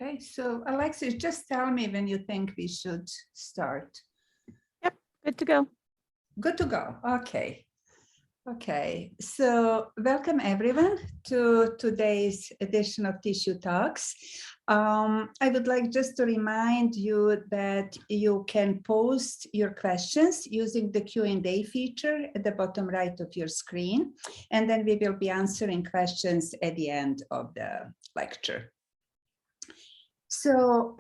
Okay, so Alexis, just tell me when you think we should start. Yep, good to go. Good to go. Okay. Okay, so welcome everyone to today's edition of Tissue Talks. I would like just to remind you that you can post your questions using the Q&A feature at the bottom right of your screen, and then we will be answering questions at the end of the lecture. So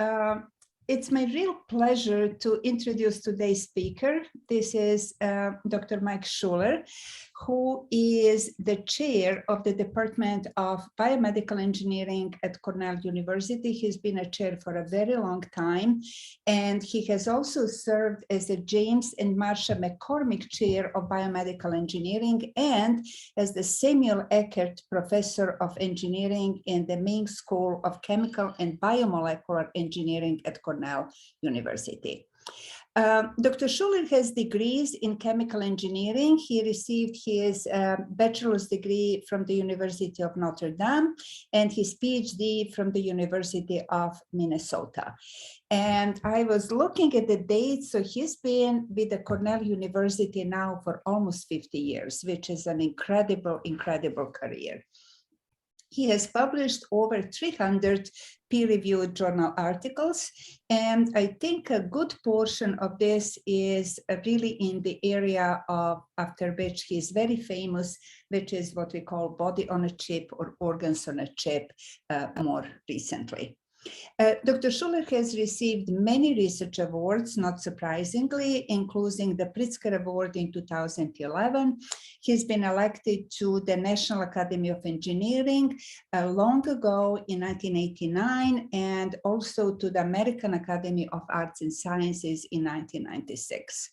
it's my real pleasure to introduce today's speaker. This is Dr. Mike Schuler, who is the chair of the Department of Biomedical Engineering at Cornell University. He's been a chair for a very long time, and he has also served as a James and Marsha McCormick Chair of Biomedical Engineering and as the Samuel Eckert Professor of Engineering in the Ming School of Chemical and Biomolecular Engineering at Cornell University. Dr. Schuler has degrees in chemical engineering. He received his bachelor's degree from the University of Notre Dame and his PhD from the University of Minnesota. And I was looking at the dates, so he's been with the Cornell University now for almost 50 years, which is an incredible, incredible career. He has published over 300 peer-reviewed journal articles, and I think a good portion of this is really in the area of after which he is very famous, which is what we call body on a chip or organs on a chip more recently. Dr. Schuler has received many research awards, not surprisingly, including the Pritzker Award in 2011. He's been elected to the National Academy of Engineering long ago in 1989, and also to the American Academy of Arts and Sciences in 1996.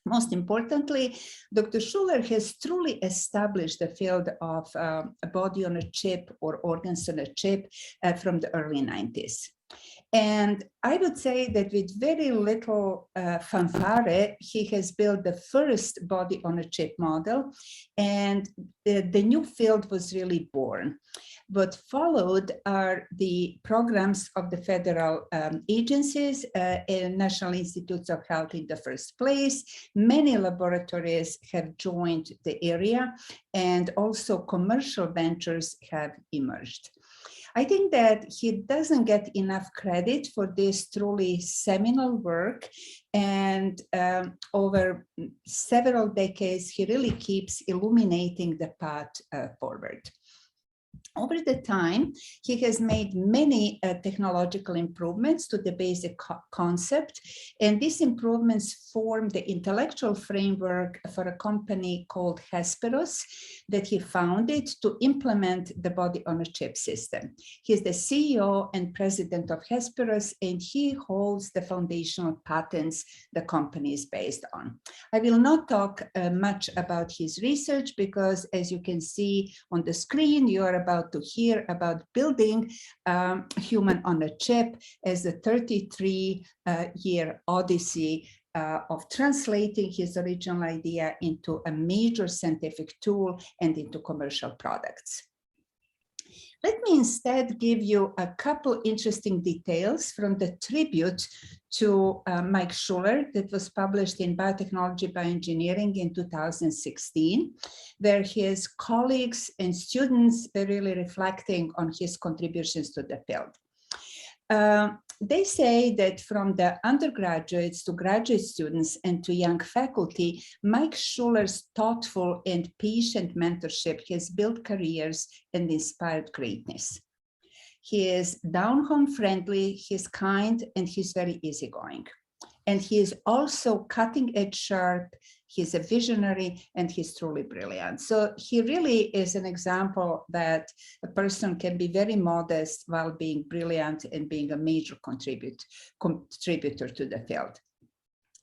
Most importantly, Dr. Schuler has truly established the field of a body on a chip or organs on a chip from the early 90s. And I would say that with very little fanfare, he has built the first body on a chip model, and the new field was really born. What followed are the programs of the federal agencies and National Institutes of Health in the first place. Many laboratories have joined the area, and also commercial ventures have emerged. I think that he doesn't get enough credit for this truly seminal work, and over several decades, he really keeps illuminating the path forward. Over the time, he has made many technological improvements to the basic concept, and these improvements form the intellectual framework for a company called Hesperos that he founded to implement the body on a chip system. He's the CEO and president of Hesperos, and he holds the foundational patents the company is based on. I will not talk much about his research because, as you can see on the screen, you are about to hear about building human on a chip as a 33-year odyssey of translating his original idea into a major scientific tool and into commercial products. Let me instead give you a couple interesting details from the tribute to Mike Schuler that was published in Biotechnology Bioengineering in 2016, where his colleagues and students were really reflecting on his contributions to the field. They say that from the undergraduates to graduate students and to young faculty, Mike Schuler's thoughtful and patient mentorship has built careers and inspired greatness. He is down-home friendly, he's kind, and he's very easygoing. And he is also cutting-edge sharp, he's a visionary, and he's truly brilliant. So he really is an example that a person can be very modest while being brilliant and being a major contributor to the field.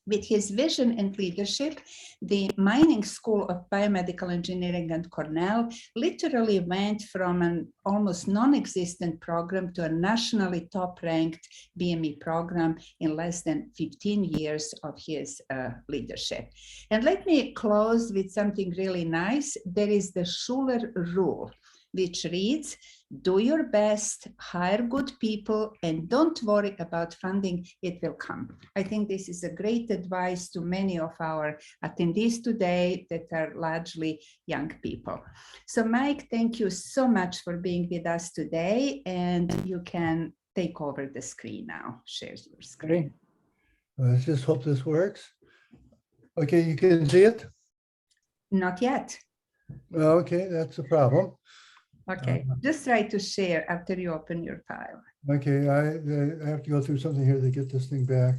With his vision and leadership, the Mining School of Biomedical Engineering at Cornell literally went from an almost non-existent program to a nationally top-ranked BME program in less than 15 years of his leadership. And let me close with something really nice. There is the Schuler Rule, which reads, do your best, hire good people, and don't worry about funding, it will come. I think this is a great advice to many of our attendees today that are largely young people. So Mike, thank you so much for being with us today, and you can take over the screen now, share your screen. Okay. Let's just hope this works. Okay, you can see it? Not yet. Okay, that's a problem. Okay, just try to share after you open your file. Okay, I have to go through something here to get this thing back.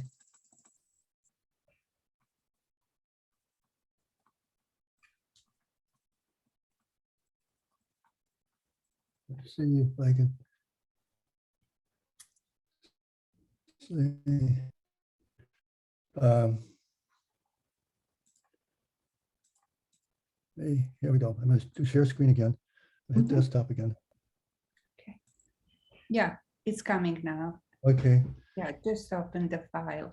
Let's see if I can see. Hey, here we go. I'm going to do share screen again. Hit desktop again. Okay. Yeah, it's coming now. Okay. Yeah, just open the file.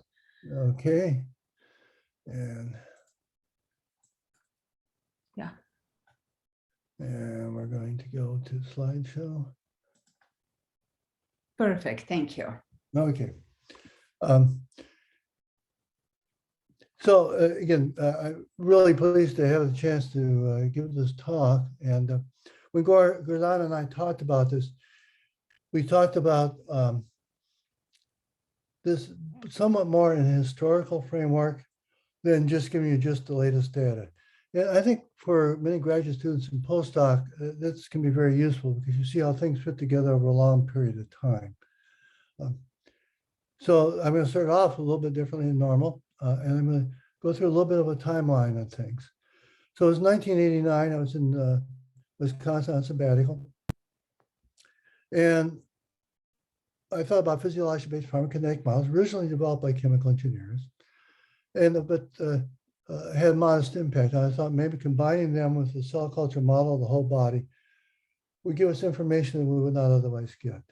Okay. And yeah. And we're going to go to slideshow. Perfect. Thank you. Okay. Again, I'm really pleased to have the chance to give this talk. And when Gordana and I talked about this, we talked about this somewhat more in a historical framework than just giving you just the latest data. Yeah, I think for many graduate students and postdoc, this can be very useful because you see how things fit together over a long period of time. So I'm going to start off a little bit differently than normal, and I'm going to go through a little bit of a timeline of things. So it was 1989. I was in Wisconsin on sabbatical, and I thought about physiologic-based pharmacokinetic models, originally developed by chemical engineers, but had modest impact. And I thought maybe combining them with the cell culture model of the whole body would give us information that we would not otherwise get.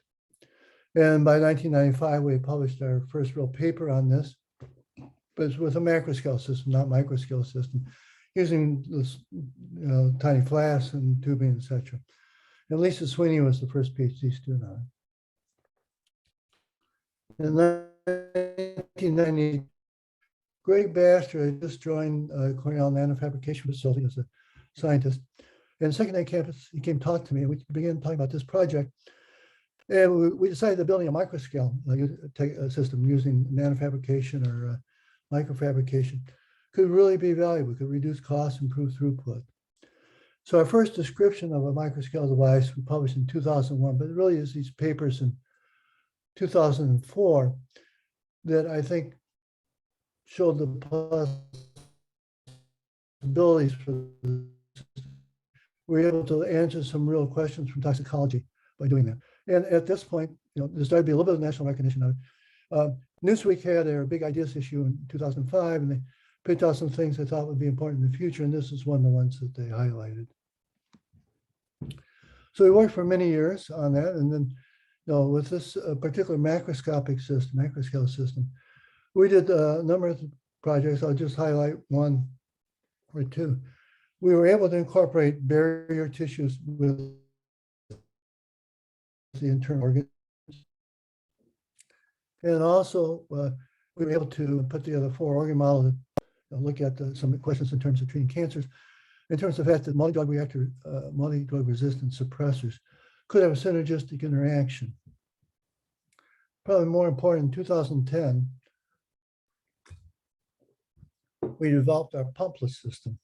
And by 1995, we published our first real paper on this, but it's with a macroscale system, not microscale system, using this tiny flasks and tubing, etc. And Lisa Sweeney was the first PhD student on it. In 1990, Greg Baxter had just joined Cornell Nanofabrication Facility as a scientist. And second day campus, he came talk to me, and we began talking about this project. And we decided that building a microscale system using nanofabrication or microfabrication could really be valuable, could reduce costs, improve throughput. So our first description of a microscale device we published in 2001, but it really is these papers in 2004 that I think showed the possibilities for the system. We were able to answer some real questions from toxicology by doing that. And at this point, there started to be a little bit of national recognition of it. Newsweek had their big ideas issue in 2005, and they picked out some things they thought would be important in the future, and this is one of the ones that they highlighted. So we worked for many years on that, and then with this particular macroscale system, we did a number of projects. I'll just highlight one or two. We were able to incorporate barrier tissues with the internal organs. And also, we were able to put together 4 organ models that look at some questions in terms of treating cancers, in terms of the fact that multi-drug resistant suppressors could have a synergistic interaction. Probably more important, in 2010, we developed our pumpless system.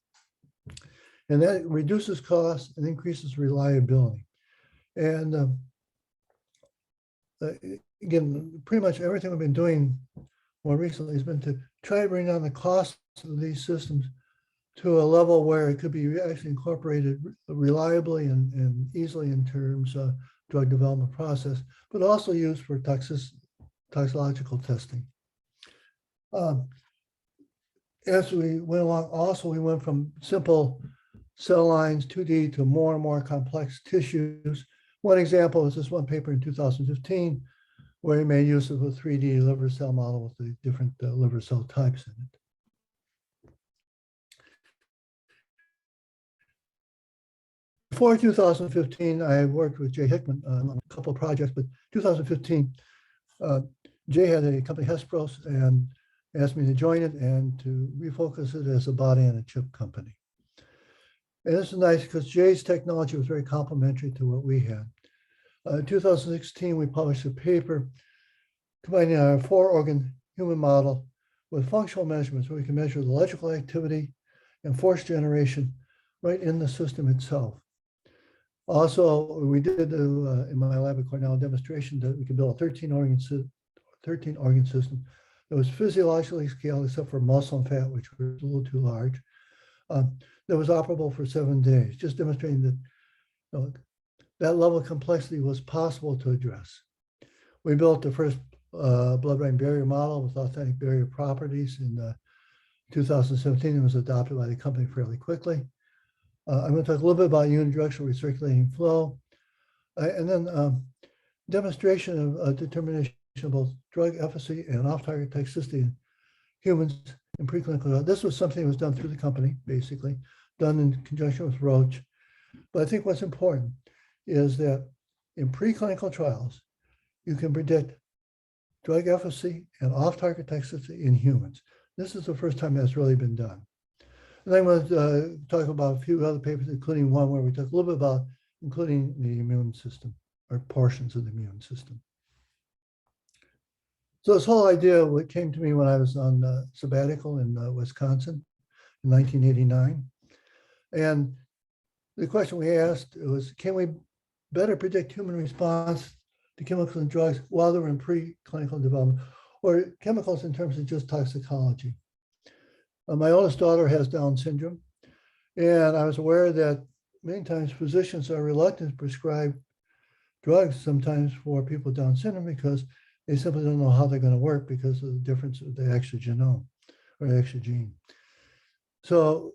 And that reduces costs and increases reliability. And again, pretty much everything we've been doing more recently has been to try to bring down the cost of these systems to a level where it could be actually incorporated reliably and easily in terms of drug development process, but also used for toxicological testing. As we went along, also we went from simple cell lines, 2D, to more and more complex tissues. One example is this one paper in 2015, where we made use of a 3D liver cell model with the different liver cell types in it. before 2015, I worked with Jay Hickman on a couple of projects, but 2015, Jay had a company, Hesperos, and asked me to join it and to refocus it as a body and a chip company. And this is nice because Jay's technology was very complementary to what we had. In 2016, we published a paper combining our 4-organ human model with functional measurements where we can measure the electrical activity and force generation right in the system itself. Also, we did in my lab at Cornell a demonstration that we could build a 13-organ system that was physiologically scaled except for muscle and fat, which was a little too large. That was operable for 7 days, just demonstrating that that level of complexity was possible to address. We built the first blood-brain barrier model with authentic barrier properties in 2017 and was adopted by the company fairly quickly. I'm going to talk a little bit about unidirectional recirculating flow, and then demonstration of determination of both drug efficacy and off-target toxicity in humans in preclinical. This was something that was done through the company, basically, done in conjunction with Roche. But I think what's important is that in preclinical trials, you can predict drug efficacy and off-target toxicity in humans. This is the first time that's really been done. And then I'm going to talk about a few other papers, including one where we talk a little bit about including the immune system or portions of the immune system. So this whole idea, what came to me when I was on sabbatical in Wisconsin in 1989. And the question we asked was, can we better predict human response to chemicals and drugs while they're in preclinical development, or chemicals in terms of just toxicology? My oldest daughter has Down syndrome, and I was aware that many times physicians are reluctant to prescribe drugs sometimes for people with Down syndrome because they simply don't know how they're going to work because of the difference of the extra genome or the extra gene. So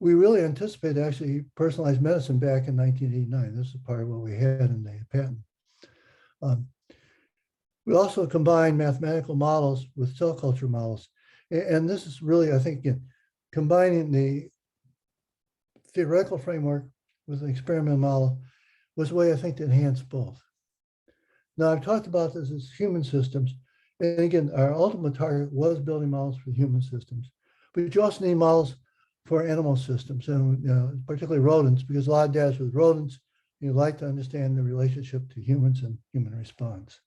we really anticipated actually personalized medicine back in 1989. This is part of what we had in the patent. We also combined mathematical models with cell culture models. And this is really, I think, again, combining the theoretical framework with an experimental model was a way, I think, to enhance both. Now, I've talked about this as human systems. And again, our ultimate target was building models for human systems. But you also need models for animal systems, and particularly rodents, because a lot of data is with rodents. You like to understand the relationship to humans and human response.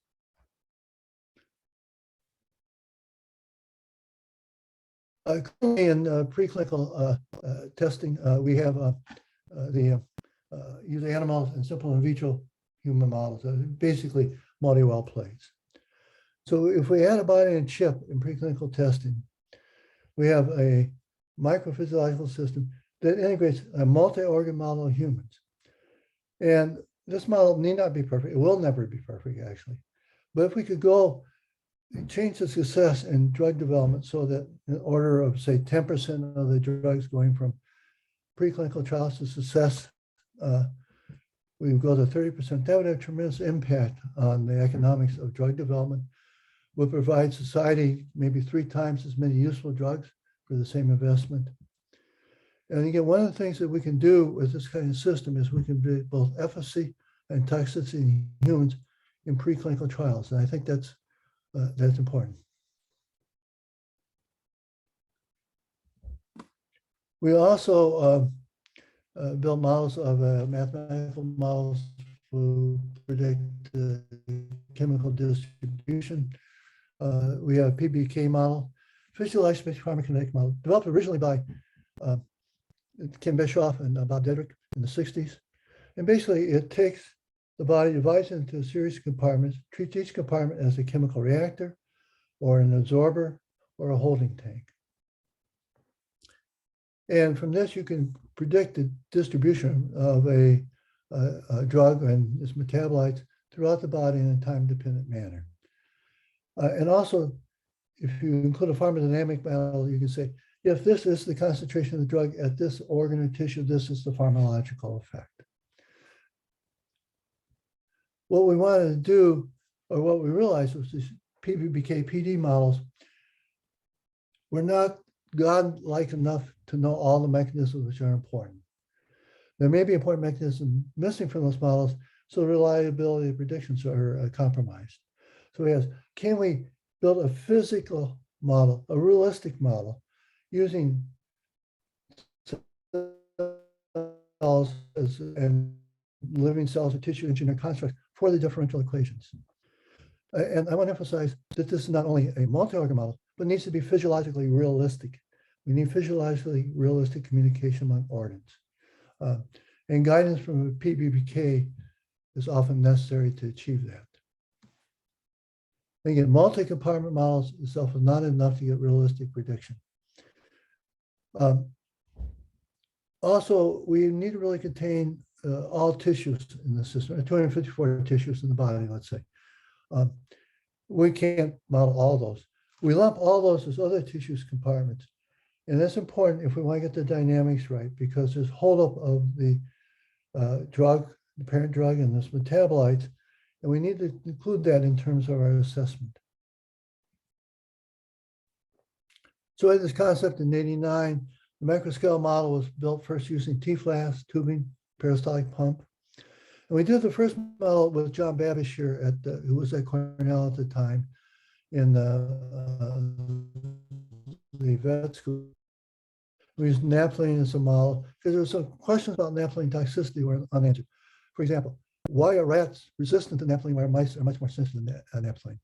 In preclinical testing, we have use animals and simple in vitro human models, basically multi-well plates. So if we add a body and chip in preclinical testing, we have a microphysiological system that integrates a multi-organ model of humans. And this model need not be perfect. It will never be perfect, actually. But if we could go change the success in drug development so that in order of, say, 10% of the drugs going from preclinical trials to success, we would go to 30%. That would have tremendous impact on the economics of drug development, would provide society maybe 3 times as many useful drugs for the same investment. And again, one of the things that we can do with this kind of system is we can do both efficacy and toxicity in humans in preclinical trials. And I think that's important. We also build models of mathematical models to predict chemical distribution. We have Pbk model, physiological-based pharmacokinetic model, developed originally by Kim Bischoff and Bob Dedrick in the 60s. And basically, it takes the body, divides into a series of compartments, treats each compartment as a chemical reactor or an absorber or a holding tank. And from this, you can predict the distribution of a drug and its metabolites throughout the body in a time-dependent manner. And also, if you include a pharmacodynamic model, you can say, if this is the concentration of the drug at this organ or tissue, this is the pharmacological effect. What we wanted to do, or what we realized, was these PBPK PD models were not godlike enough to know all the mechanisms which are important. There may be important mechanisms missing from those models, so the reliability of predictions are compromised. So we ask, can we build a physical model, a realistic model, using cells and living cells or tissue engineered constructs for the differential equations? And I want to emphasize that this is not only a multi-organ model, but needs to be physiologically realistic. We need physiologically realistic communication among organs. And guidance from a Pbk is often necessary to achieve that. Again, multi-compartment models itself is not enough to get realistic prediction. Also, we need to really contain all tissues in the system, 254 tissues in the body, let's say. We can't model all those. We lump all those as other tissues compartments. And that's important if we want to get the dynamics right, because there's holdup of the drug, the parent drug, and this metabolites, and we need to include that in terms of our assessment. So I had this concept in '89. The microscale model was built first using T-flask, tubing, peristaltic pump. And we did the first model with John Babish here, who was at Cornell at the time, in the vet school. We used naphthalene as a model because there were some questions about naphthalene toxicity were unanswered. For example, why are rats resistant to naphthalene while mice are much more sensitive to naphthalene?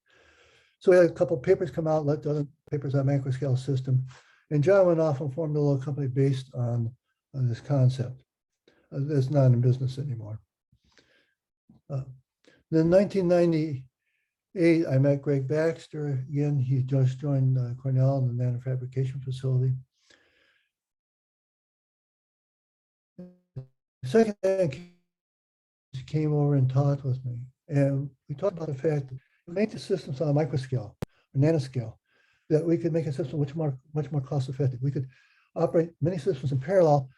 So we had a couple of papers come out, let the other papers on microscale system. And John went off and formed a little company based on this concept. That's not in business anymore. Then 1998, I met Greg Baxter. Again, he just joined Cornell in the nanofabrication facility. The second man came over and talked with me. And we talked about the fact that we make the systems on a microscale or nanoscale, that we could make a system much more cost effective. We could operate many systems in parallel.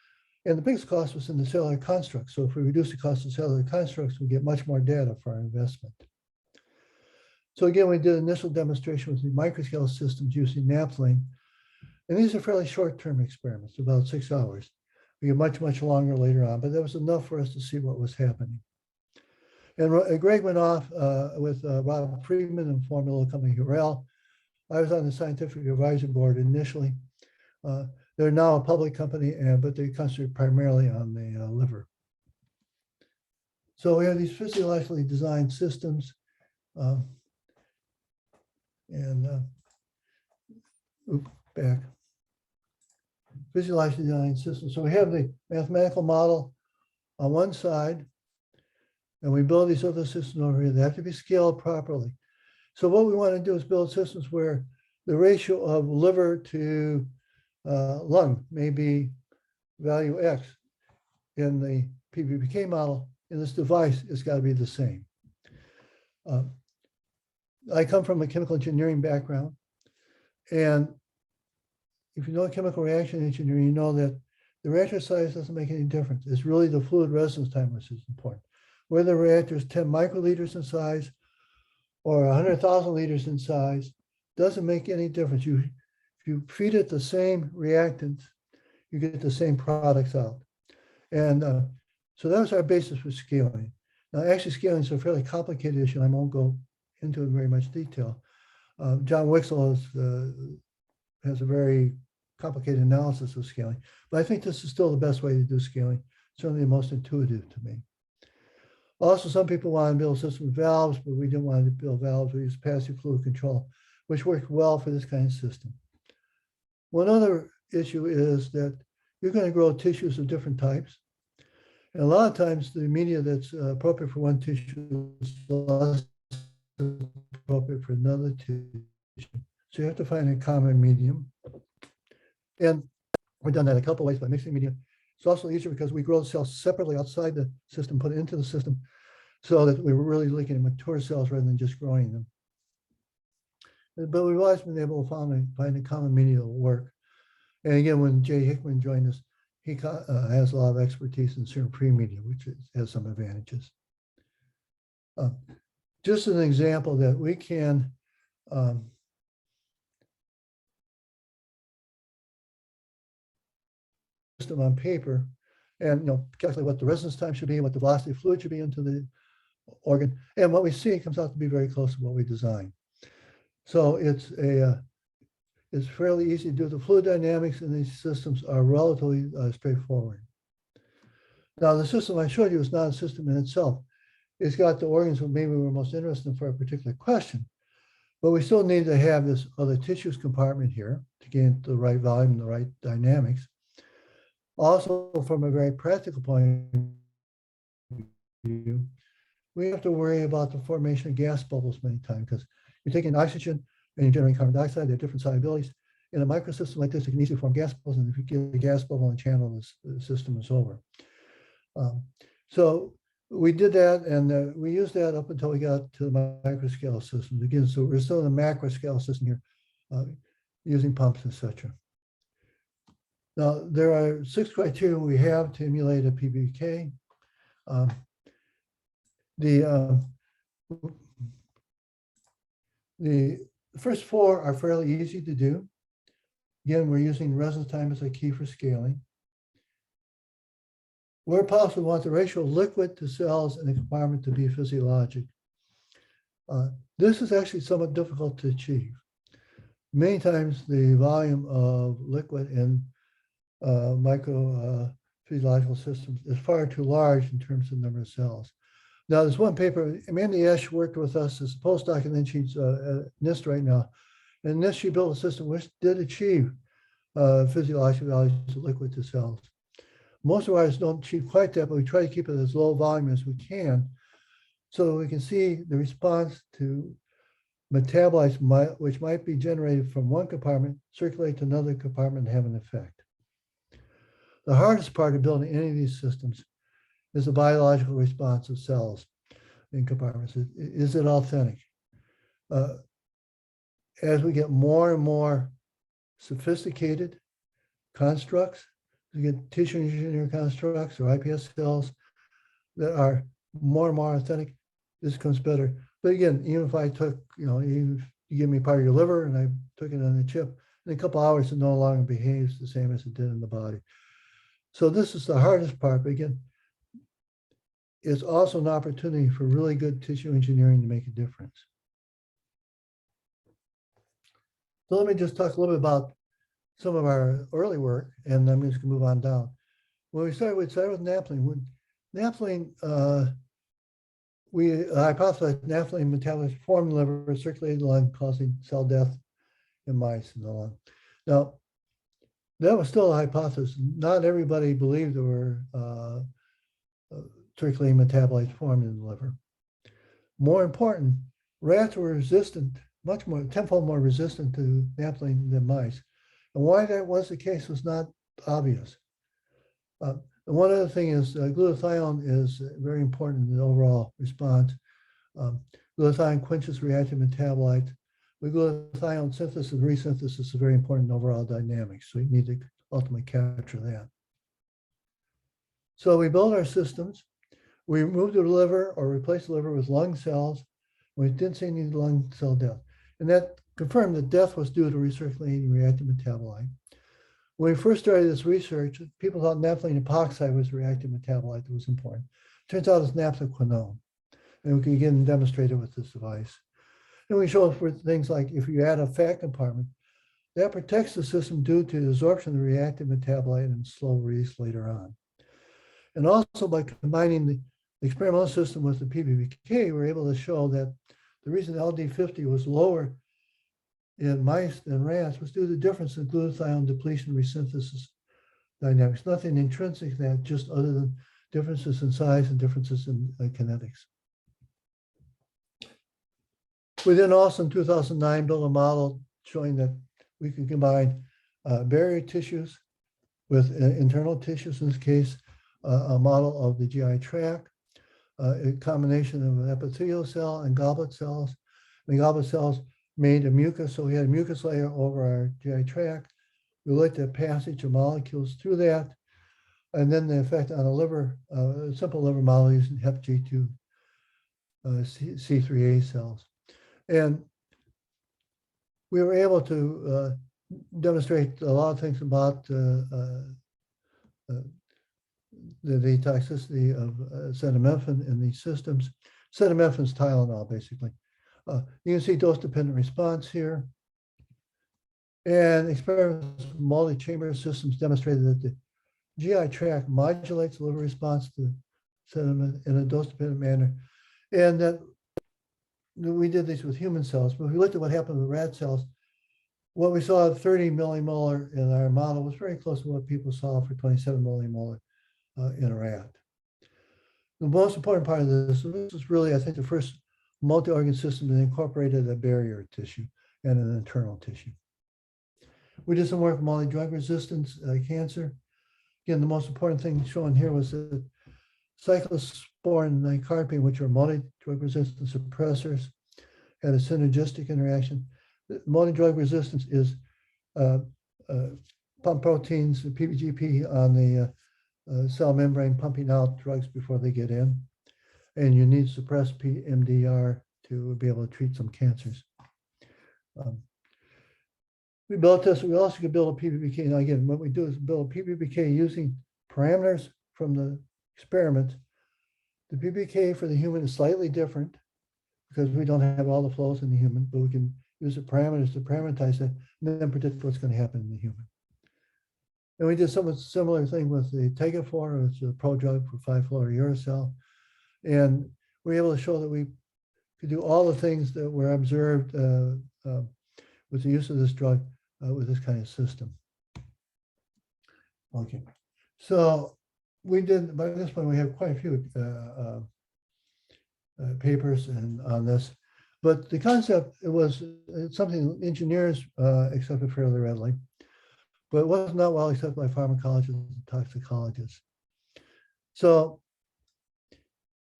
And the biggest cost was in the cellular constructs. So if we reduce the cost of cellular constructs, we get much more data for our investment. So again, we did an initial demonstration with the microscale systems using naphthalene. And these are fairly short-term experiments, about 6 hours. We get much longer later on, but that was enough for us to see what was happening. And Greg went off with Rob Friedman and formed a little company, Hurrell. I was on the scientific advisory board initially. They're now a public company, but they concentrate primarily on the liver. So we have these physiologically designed systems. Back. Physiologically designed systems. So we have the mathematical model on one side, and we build these other systems over here. They have to be scaled properly. So what we want to do is build systems where the ratio of liver to lung may be value X. In the Pbk model, in this device, it's got to be the same. I come from a chemical engineering background, and if you know chemical reaction engineering, you know that the reactor size doesn't make any difference. It's really the fluid residence time which is important. Whether the reactor is 10 microliters in size or 100,000 liters in size doesn't make any difference. If you feed it the same reactants, you get the same products out. And so that was our basis for scaling. Now, actually, scaling is a fairly complicated issue. I won't go into it in very much detail. John Wixel has a very complicated analysis of scaling, but I think this is still the best way to do scaling, certainly the most intuitive to me. Also, some people want to build a system with valves, but we didn't want to build valves. We used passive fluid control, which worked well for this kind of system. One other issue is that you're going to grow tissues of different types. And a lot of times the media that's appropriate for one tissue is less appropriate for another tissue. So you have to find a common medium. And we've done that a couple of ways by mixing media. It's also easier because we grow the cells separately outside the system, put it into the system, so that we were really looking at mature cells rather than just growing them. But we've always been able to find a common media that will work. And again, when Jay Hickman joined us, he has a lot of expertise in serum free media, which has some advantages. Just an example that we can system on paper. and calculate what the residence time should be, what the velocity of fluid should be into the organ. And what we see comes out to be very close to what we designed. So it's fairly easy to do. The fluid dynamics in these systems are relatively straightforward. Now, the system I showed you is not a system in itself. It's got the organs that maybe we're most interested in for a particular question, but we still need to have this other tissues compartment here to gain the right volume and the right dynamics. Also, from a very practical point of view, we have to worry about the formation of gas bubbles many times, because you're taking oxygen and you're generating carbon dioxide. They have different solubilities. In a microsystem like this, it can easily form gas bubbles, and if you get a gas bubble in the channel, the system is over. So we did that, and we used that up until we got to the microscale systems. Again, so we're still in the macroscale system here, using pumps, etc. Now, there are 6 criteria we have to emulate a Pbk. The first 4 are fairly easy to do. Again, we're using residence time as a key for scaling. Where possible, we want the ratio of liquid to cells in the compartment to be physiologic. This is actually somewhat difficult to achieve. Many times the volume of liquid in microphysiological systems is far too large in terms of number of cells. Now, there's one paper, Amanda Esch worked with us as a postdoc, and then she's at NIST right now. And NIST, she built a system which did achieve physiologic values of liquid to cells. Most of ours don't achieve quite that, but we try to keep it as low volume as we can, so we can see the response to metabolites which might be generated from one compartment, circulate to another compartment, and have an effect. The hardest part of building any of these systems is the biological response of cells in compartments. Is it authentic? As we get more and more sophisticated constructs, we get tissue engineering constructs or iPS cells that are more and more authentic, this comes better. But again, even if I took, you give me part of your liver and I took it on a chip, in a couple hours it no longer behaves the same as it did in the body. So this is the hardest part, but again, it's also an opportunity for really good tissue engineering to make a difference. So let me just talk a little bit about some of our early work, and I'm just going to move on down. When we started with naphthalene. When naphthalene, we hypothesized naphthalene metabolism formed in the liver, circulated in the lung, causing cell death in mice in the lung. Now, that was still a hypothesis. Not everybody believed there were circulating metabolites formed in the liver. More important, rats were resistant, much more, tenfold more resistant to naphthalene than mice. And why that was the case was not obvious. And one other thing is glutathione is very important in the overall response. Glutathione quenches reactive metabolites. With glutathione, synthesis and resynthesis is very important in overall dynamics. So you need to ultimately capture that. So we built our systems. We removed the liver or replaced the liver with lung cells. We didn't see any lung cell death. And that confirmed that death was due to recirculating reactive metabolite. When we first started this research, people thought naphthalene epoxide was a reactive metabolite that was important. Turns out it's naphthoquinone. And we can again demonstrate it with this device. And we show for things like if you add a fat compartment, that protects the system due to the absorption of the reactive metabolite and slow release later on. And also by combining the experimental system with the Pbk, we're able to show that the reason LD50 was lower in mice than rats was due to the difference in glutathione depletion resynthesis dynamics. Nothing intrinsic to that, just other than differences in size and differences in kinetics. We then also in 2009 built a model showing that we could combine barrier tissues with internal tissues, in this case, a model of the GI tract, a combination of an epithelial cell and goblet cells. The goblet cells made a mucus, so we had a mucus layer over our GI tract. We looked at passage of molecules through that, and then the effect on a liver, a simple liver model using HepG2 C3A cells. And we were able to demonstrate a lot of things about the toxicity of acetaminophen in these systems. Acetaminophen is Tylenol, basically. You can see dose-dependent response here. And experiments with multi-chamber systems demonstrated that the GI tract modulates liver response to sediment in a dose-dependent manner. And that we did this with human cells, but if we looked at what happened with rat cells, what we saw at 30 millimolar in our model was very close to what people saw for 27 millimolar in a rat. The most important part of this is really, I think, the first multi-organ system that incorporated a barrier tissue and an internal tissue. We did some work with multi-drug resistance cancer. Again, the most important thing shown here was that cyclosporin and carpine, which are multi-drug resistance suppressors, had a synergistic interaction. Multi-drug resistance is pump proteins, PBGP on the cell membrane pumping out drugs before they get in. And you need to suppress PMDR to be able to treat some cancers. We built this. We also could build a PBK. Now, again, what we do is build a PBK using parameters from the experiment. The PBK for the human is slightly different because we don't have all the flows in the human, but we can use the parameters to parameterize it and then predict what's going to happen in the human. And we did somewhat similar thing with the Tegafor, which is a prodrug for 5-fluorouracil. And we were able to show that we could do all the things that were observed with the use of this drug with this kind of system. Okay, so we did, by this point, we have quite a few papers on this, but the concept, it's something engineers accepted fairly readily, but it was not well accepted by pharmacologists and toxicologists. So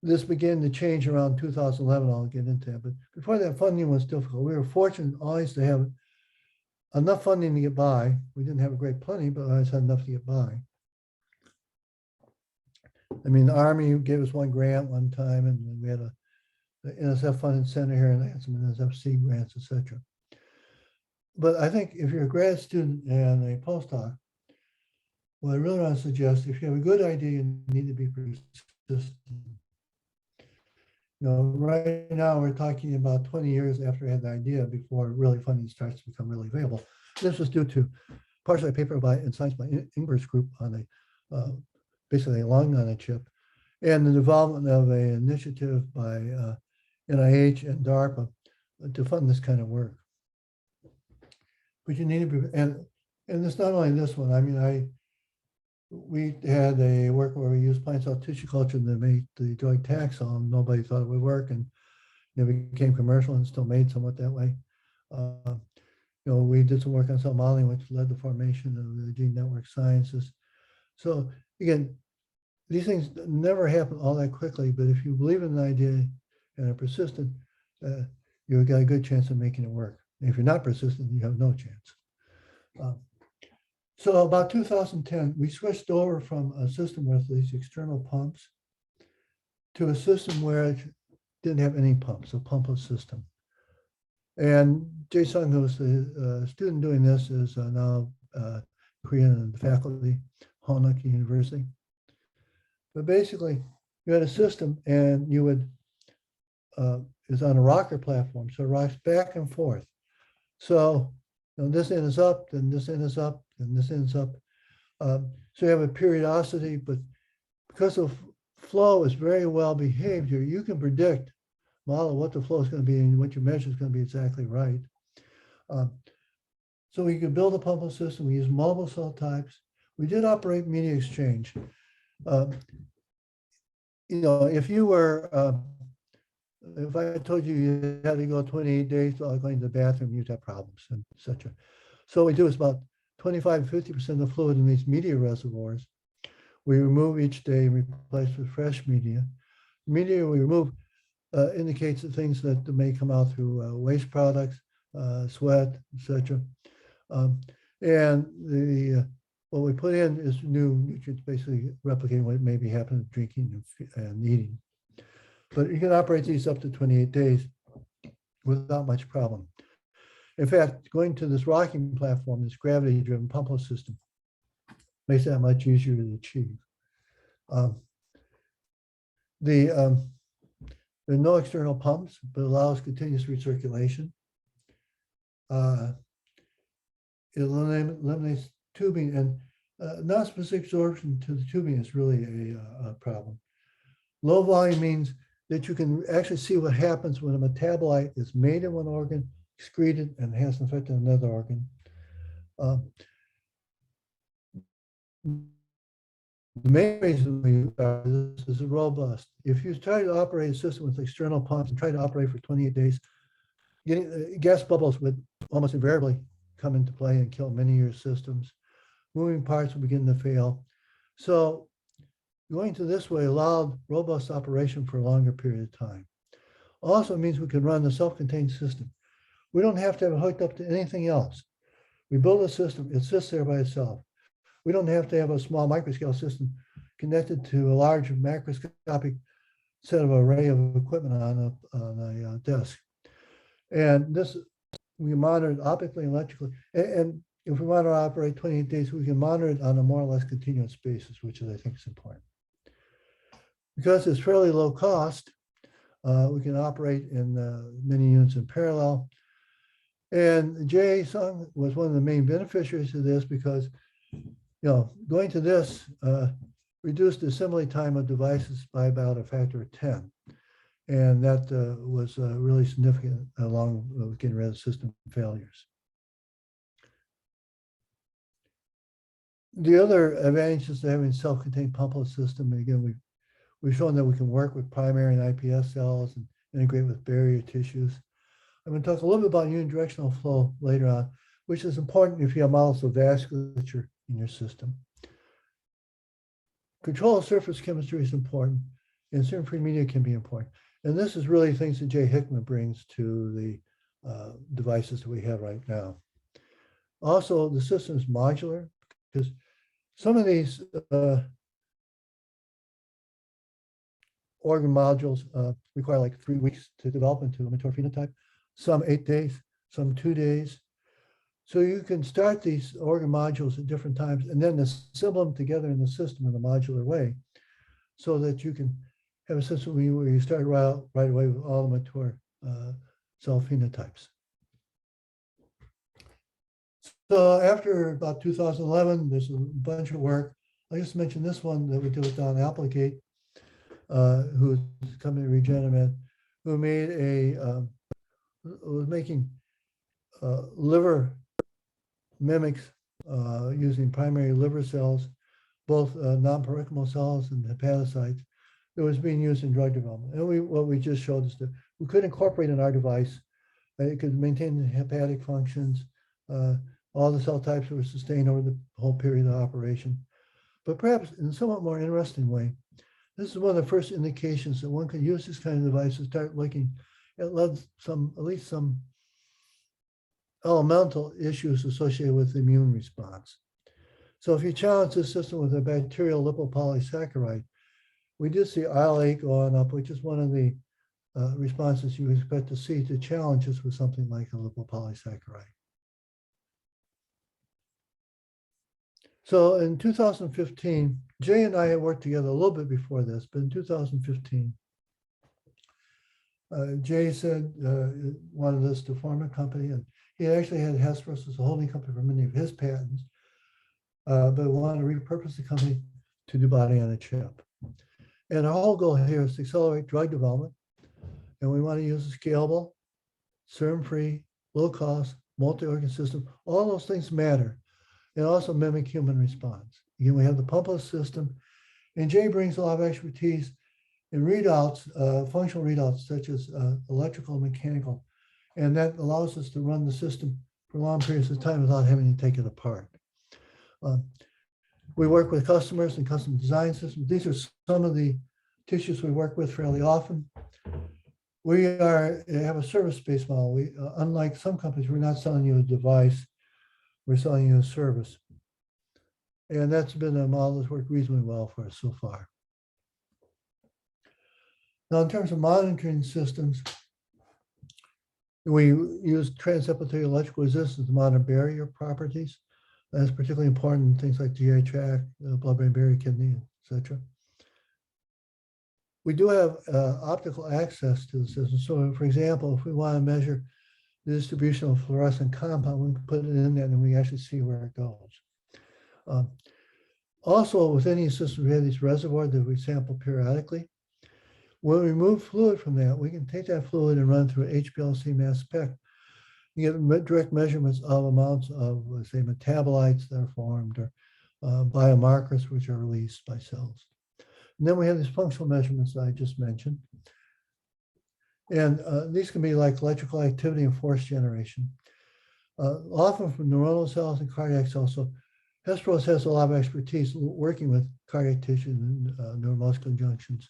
this began to change around 2011. I'll get into that, but before that, funding was difficult. We were fortunate always to have enough funding to get by. We didn't have a great plenty, but I always had enough to get by. I mean, the Army gave us one grant one time, and we had the NSF funded center here, and they had some NSFC grants, etc. But I think if you're a grad student and a postdoc, what I really want to suggest, if you have a good idea, you need to be persistent. You know, right now we're talking about 20 years after I had the idea before really funding starts to become really available. This was due to partially a paper and science by Ingber's group on basically a lung on a chip, and the development of an initiative by NIH and DARPA to fund this kind of work. But you need to be, and it's not only this one. I mean, we had a work where we used plant cell tissue culture to make the drug Taxol. Nobody thought it would work, and it became commercial and still made somewhat that way. You know, we did some work on cell modeling, which led to the formation of the gene network sciences. So again, these things never happen all that quickly, but if you believe in an idea and are persistent, you've got a good chance of making it work. And if you're not persistent, you have no chance. So about 2010, we switched over from a system with these external pumps to a system where it didn't have any pumps, a pumpless system. And Jae Sung, who's the student doing this, is now Korean and the faculty, Honak University. But basically, you had a system, and you would, it's on a rocker platform, so it rocks back and forth. So this end is up, then this end is up, and this ends up. So you have a periodicity, but because the flow is very well behaved here, you can predict, model what the flow is going to be, and what you measure is going to be exactly right. So we could build a pumpless system. We use multiple cell types. We did operate media exchange. You know, if you were, if I told you you had to go 28 days without going to the bathroom, you'd have problems, and etc. So what we do is about 25 to 50% of the fluid in these media reservoirs we remove each day and replace with fresh media. The media we remove indicates the things that may come out through waste products, sweat, etc. And the what we put in is new nutrients, basically replicating what may be happening drinking and eating. But you can operate these up to 28 days without much problem. In fact, going to this rocking platform, this gravity-driven pumpless system, makes that much easier to achieve. There are no external pumps, but allows continuous recirculation. It eliminates tubing, and non-specific absorption to the tubing is really a problem. Low volume means that you can actually see what happens when a metabolite is made in one organ, excreted, and has an effect on another organ. The main reason we use this is robust. If you try to operate a system with external pumps and try to operate for 28 days, gas bubbles would almost invariably come into play and kill many of your systems. Moving parts will begin to fail. So going to this way allowed robust operation for a longer period of time. Also means we can run the self-contained system. We don't have to have it hooked up to anything else. We build a system, it sits there by itself. We don't have to have a small microscale system connected to a large macroscopic set of array of equipment on a desk. And this, we monitor it optically and electrically. And if we want to operate 28 days, we can monitor it on a more or less continuous basis, which is, I think, is important. Because it's fairly low cost, we can operate in many units in parallel. And Jay Sung was one of the main beneficiaries of this because, going to this reduced the assembly time of devices by about a factor of 10. And that was really significant along with getting rid of system failures. The other advantages of having a self-contained pumpless system, and again, we've shown that we can work with primary and IPS cells and integrate with barrier tissues. I'm going to talk a little bit about unidirectional flow later on, which is important if you have models of vasculature in your system. Control of surface chemistry is important, and serum-free media can be important. And this is really things that Jay Hickman brings to the devices that we have right now. Also, the system is modular because some of these organ modules require like 3 weeks to develop into a mature phenotype, some 8 days, some 2 days. So you can start these organ modules at different times and then assemble them together in the system in a modular way so that you can have a system where you start right away with all the mature cell phenotypes. So after about 2011, there's a bunch of work. I just mentioned this one that we did with Don Applegate, who's coming to Regenemed, who made was making liver mimics using primary liver cells, both non-parenchymal cells and hepatocytes, that was being used in drug development. And what we just showed is that we could incorporate in our device. It could maintain the hepatic functions, all the cell types were sustained over the whole period of operation. But perhaps in a somewhat more interesting way, this is one of the first indications that one could use this kind of device to start looking at at least some elemental issues associated with the immune response. So if you challenge this system with a bacterial lipopolysaccharide, we did see IL-8 going up, which is one of the responses you expect to see to challenges with something like a lipopolysaccharide. So in 2015, Jay and I had worked together a little bit before this, but in 2015, Jay said wanted us to form a company, and he actually had Hesperos as a holding company for many of his patents, but wanted to repurpose the company to do body on a chip. And our whole goal here is to accelerate drug development, and we want to use a scalable, serum-free, low-cost, multi-organ system. All those things matter, and also mimic human response. Again, we have the pumpless system, and Jay brings a lot of expertise in readouts, functional readouts, such as electrical and mechanical, and that allows us to run the system for long periods of time without having to take it apart. We work with customers and custom design systems. These are some of the tissues we work with fairly often. We have a service-based model. We, unlike some companies, we're not selling you a device, we're selling you a service. And that's been a model that's worked reasonably well for us so far. Now, in terms of monitoring systems, we use transepithelial electrical resistance to monitor barrier properties. That's particularly important in things like GI tract, blood-brain barrier, kidney, etc. we do have optical access to the system. So for example, if we want to measure the distribution of fluorescent compound, we can put it in there and we actually see where it goes. Also, with any system, we have these reservoirs that we sample periodically. When we remove fluid from that, we can take that fluid and run through HPLC mass spec. You get direct measurements of amounts of, let's say, metabolites that are formed or biomarkers which are released by cells. And then we have these functional measurements that I just mentioned. And these can be like electrical activity and force generation, often from neuronal cells and cardiac cells. So Hesperos has a lot of expertise working with cardiac tissue and neuromuscular junctions.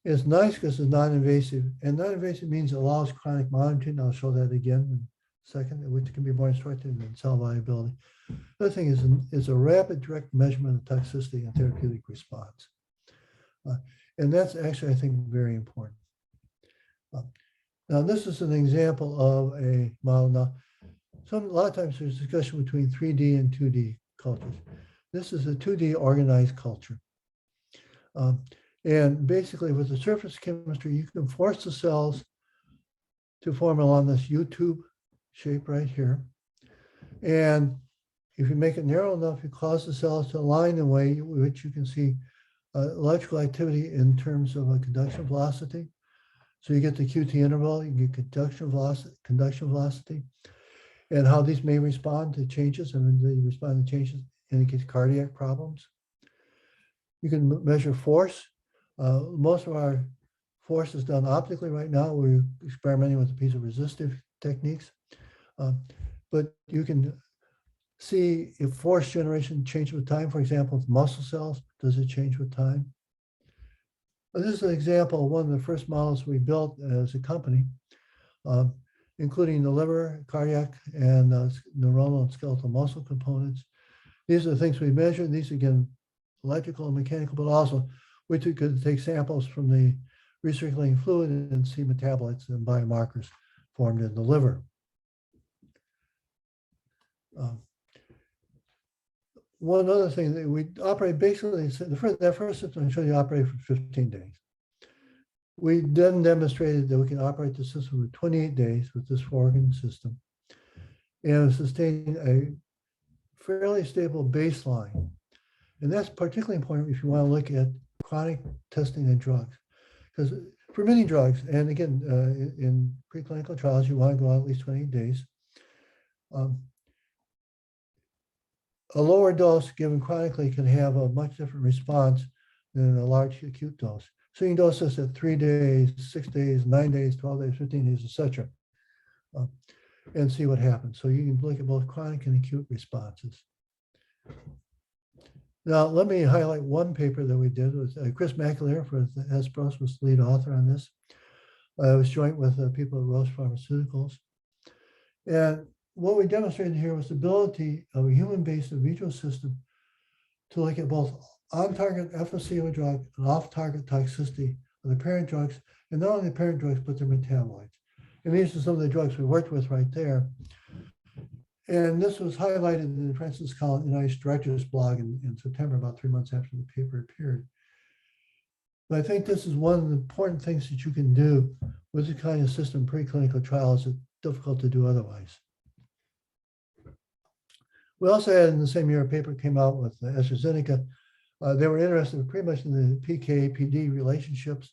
It's nice because it's non-invasive, and non-invasive means it allows chronic monitoring. I'll show that again in a second, which can be more instructive than cell viability. The other thing is a rapid direct measurement of toxicity and therapeutic response. And that's actually, I think, very important. Now, this is an example of a model. Now, a lot of times there's discussion between 3D and 2D cultures. This is a 2D organized culture. And basically with the surface chemistry, you can force the cells to form along this U-tube shape right here. And if you make it narrow enough, you cause the cells to align in a way which you can see electrical activity in terms of a conduction velocity. So you get the QT interval, you get conduction velocity, and how these may respond to changes. And when they respond to changes, indicates cardiac problems. You can measure force. Most of our force is done optically right now. We're experimenting with a piece of resistive techniques. But you can see if force generation changes with time. For example, with muscle cells, does it change with time? This is an example of one of the first models we built as a company, including the liver, cardiac, and neuronal and skeletal muscle components. These are the things we measured. These, again, electrical and mechanical, but also we could take samples from the recirculating fluid and see metabolites and biomarkers formed in the liver. One other thing that we operate basically, that first system I showed you operated for 15 days. We then demonstrated that we can operate the system for 28 days with this 4-organ system and sustain a fairly stable baseline. And that's particularly important if you want to look at chronic testing of drugs. Because for many drugs, and again, in preclinical trials, you want to go out at least 28 days. A lower dose given chronically can have a much different response than a large acute dose. So you can dose this at 3 days, 6 days, 9 days, 12 days, 15 days, etc., and see what happens. So you can look at both chronic and acute responses. Now, let me highlight one paper that we did with Chris McAleer for the Hesperos was the lead author on this. I was joint with people at Roche Pharmaceuticals. And what we demonstrated here was the ability of a human-based in vitro system to look at both on-target efficacy of a drug and off-target toxicity of the parent drugs, and not only the parent drugs, but their metabolites. And these are some of the drugs we worked with right there. And this was highlighted in the Francis Collins NIH Director's blog in September, about 3 months after the paper appeared. But I think this is one of the important things that you can do with the kind of system preclinical trials that's difficult to do otherwise. We also had in the same year a paper came out with AstraZeneca. They were interested pretty much in the PK-PD relationships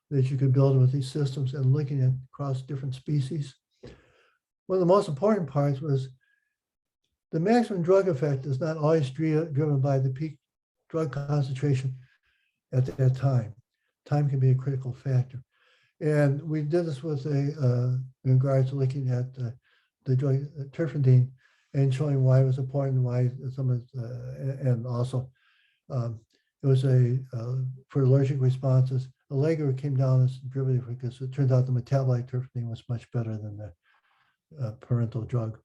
that you could build with these systems and looking at across different species. One of the most important parts was the maximum drug effect is not always driven by the peak drug concentration at that time. Time can be a critical factor. And we did this with in regards to looking at the drug terfidine and showing why it was important, why some of and also it was for allergic responses. Allegra came down as derivative because it turned out the metabolite terfidine was much better than the parental drug.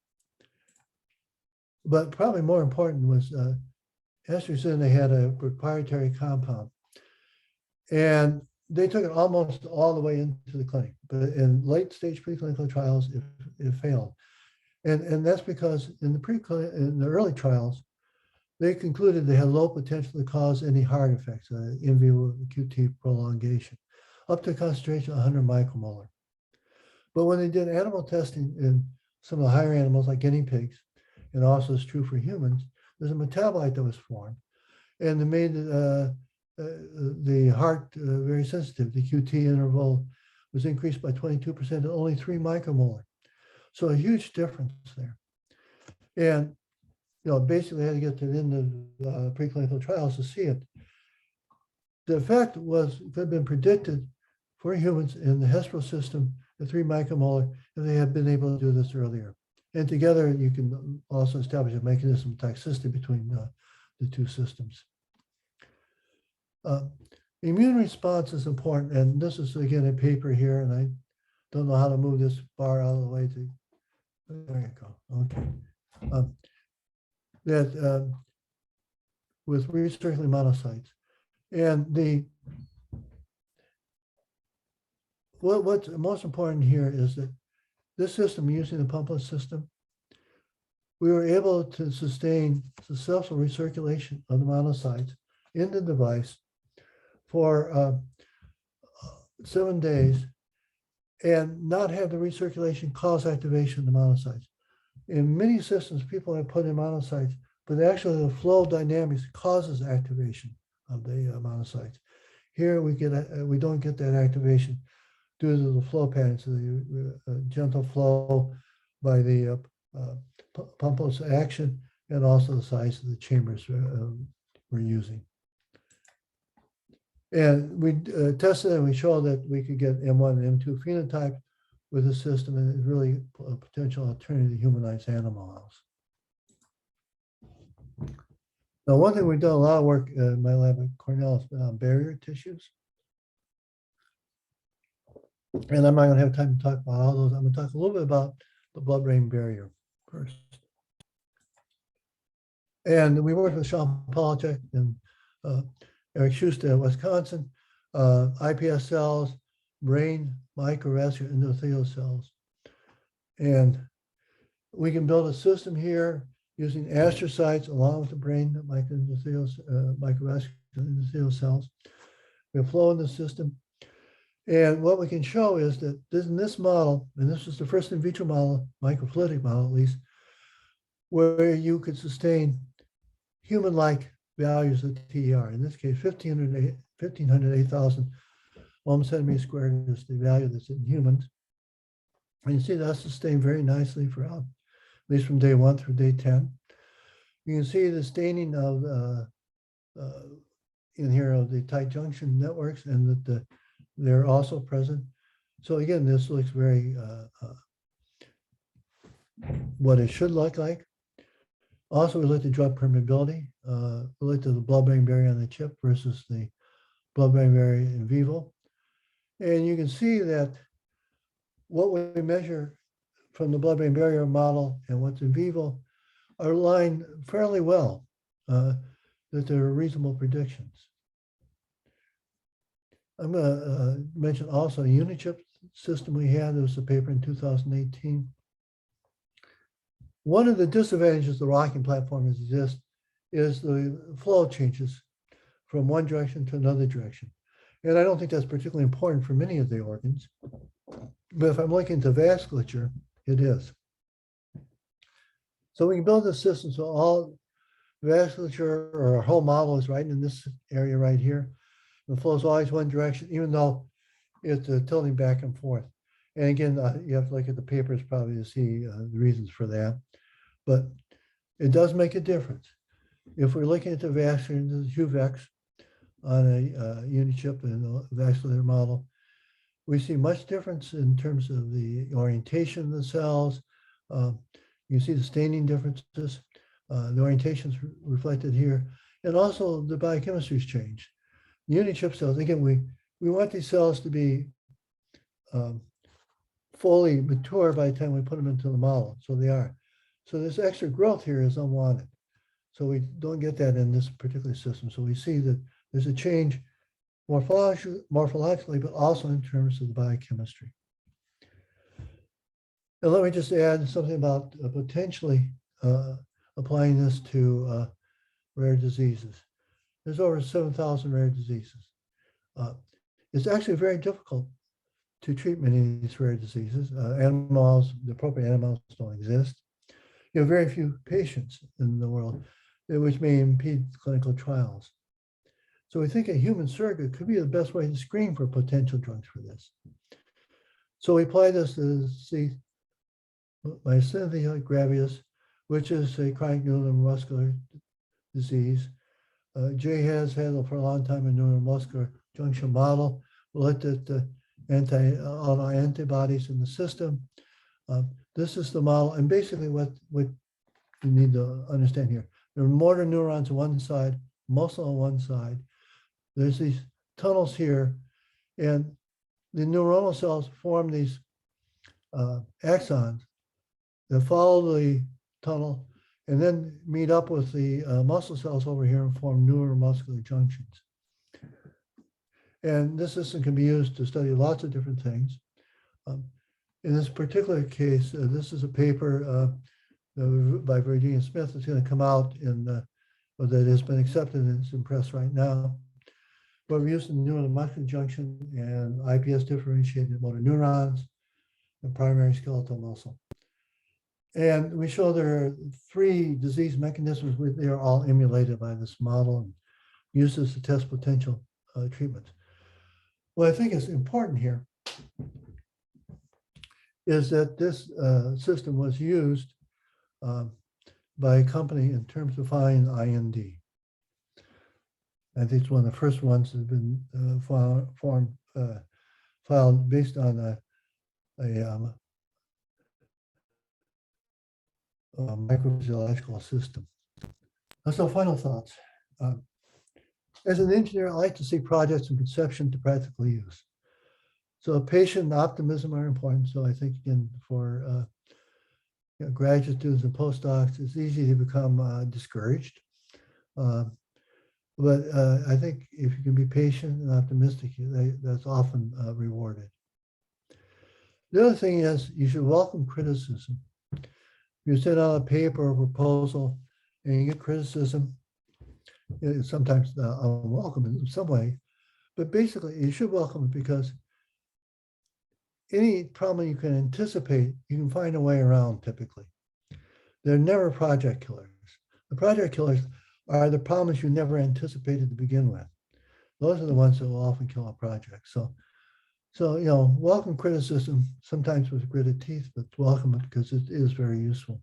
But probably more important was AstraZeneca had a proprietary compound, and they took it almost all the way into the clinic. But in late stage preclinical trials, it failed, and that's because in the early trials, they concluded they had low potential to cause any heart effects, in vivo QT prolongation, up to a concentration of 100 micromolar. But when they did animal testing in some of the higher animals like guinea pigs, and also it's true for humans, there's a metabolite that was formed, and it made the heart very sensitive. The QT interval was increased by 22% to only 3 micromolar. So a huge difference there. And basically had to get to the end of preclinical trials to see it. The effect could have been predicted for humans in the Hesperos system at 3 micromolar if they had been able to do this earlier. And together, you can also establish a mechanism of toxicity between the two systems. Immune response is important, and this is again a paper here, and I don't know how to move this bar out of the way to. There you go. Okay. That with recirculating monocytes, and what's most important here is that this system, using the pumpless system, we were able to sustain successful recirculation of the monocytes in the device for 7 days and not have the recirculation cause activation of the monocytes. In many systems, people have put in monocytes, but actually the flow dynamics causes activation of the monocytes. Here we don't get that activation due to the flow patterns, the gentle flow by the pumpless action, and also the size of the chambers we're using. And we tested and we showed that we could get M1 and M2 phenotype with the system, and it's really a potential alternative to humanized animal models. Now, one thing we've done a lot of work in my lab at Cornell has been on barrier tissues. And I'm not going to have time to talk about all those. I'm going to talk a little bit about the blood-brain barrier first. And we worked with Sean Polachek and Eric Schuster at Wisconsin, iPS cells, brain, microvascular endothelial cells. And we can build a system here using astrocytes along with the brain, microvascular endothelial cells. We have flow in the system. And what we can show is that in this model, and this is the first in vitro model, microfluidic model at least, where you could sustain human-like values of TER. In this case, 1,508,000 ohm centimeter squared is the value that's in humans. And you see that's sustained very nicely throughout, at least from day 1 through day 10. You can see the staining of in here of the tight junction networks, and that they're also present. So again, this looks very what it should look like. Also, we looked at drug permeability. We looked at the blood-brain barrier on the chip versus the blood-brain barrier in vivo. And you can see that what we measure from the blood-brain barrier model and what's in vivo are aligned fairly well, that there are reasonable predictions. I'm going to mention also a Unichip system we had. There was a paper in 2018. One of the disadvantages the rocking platform exists is the flow changes from one direction to another direction. And I don't think that's particularly important for many of the organs. But if I'm looking into vasculature, it is. So we can build a system so all vasculature or our whole model is right in this area right here. The flow is always one direction, even though it's tilting back and forth. And again, you have to look at the papers probably to see the reasons for that. But it does make a difference. If we're looking at the vascular, the UVEX on a Unichip and a vascular model, we see much difference in terms of the orientation of the cells. You can see the staining differences. The orientation is reflected here. And also the biochemistry has changed. Unichip cells, again, we want these cells to be fully mature by the time we put them into the model. So they are. So this extra growth here is unwanted. So we don't get that in this particular system. So we see that there's a change morphologically, but also in terms of the biochemistry. And let me just add something about potentially applying this to rare diseases. There's over 7,000 rare diseases. It's actually very difficult to treat many of these rare diseases. Animals, the appropriate animals don't exist. You have very few patients in the world, which may impede clinical trials. So we think a human surrogate could be the best way to screen for potential drugs for this. So we apply this to see myasthenia gravis, which is a chronic neuromuscular disease. Jay has had for a long time a neuromuscular junction model. We looked at the antibodies in the system. This is the model, and basically what you need to understand here. There are motor neurons on one side, muscle on one side. There's these tunnels here, and the neuronal cells form these axons that follow the tunnel and then meet up with the muscle cells over here and form neuromuscular junctions. And this system can be used to study lots of different things. In this particular case, this is a paper by Virginia Smith. It's going to come out that has been accepted and it's in press right now. But we're using neuromuscular junction and IPS differentiated motor neurons and primary skeletal muscle. And we show there are 3 disease mechanisms. They are all emulated by this model and used to test potential treatments. What I think is important here is that this system was used by a company in terms of filing an IND. I think it's one of the first ones that have been filed based on a microphysiological system. So final thoughts. As an engineer, I like to see projects from conception to practical use. So patient and optimism are important. So I think again for graduate students and postdocs, it's easy to become discouraged. But I think if you can be patient and optimistic, that's often rewarded. The other thing is you should welcome criticism. If you send out a paper or proposal and you get criticism, it's sometimes unwelcome in some way, but basically you should welcome it because any problem you can anticipate, you can find a way around typically. They're never project killers. The project killers are the problems you never anticipated to begin with. Those are the ones that will often kill a project. So welcome criticism, sometimes with gritted teeth, but welcome it because it is very useful.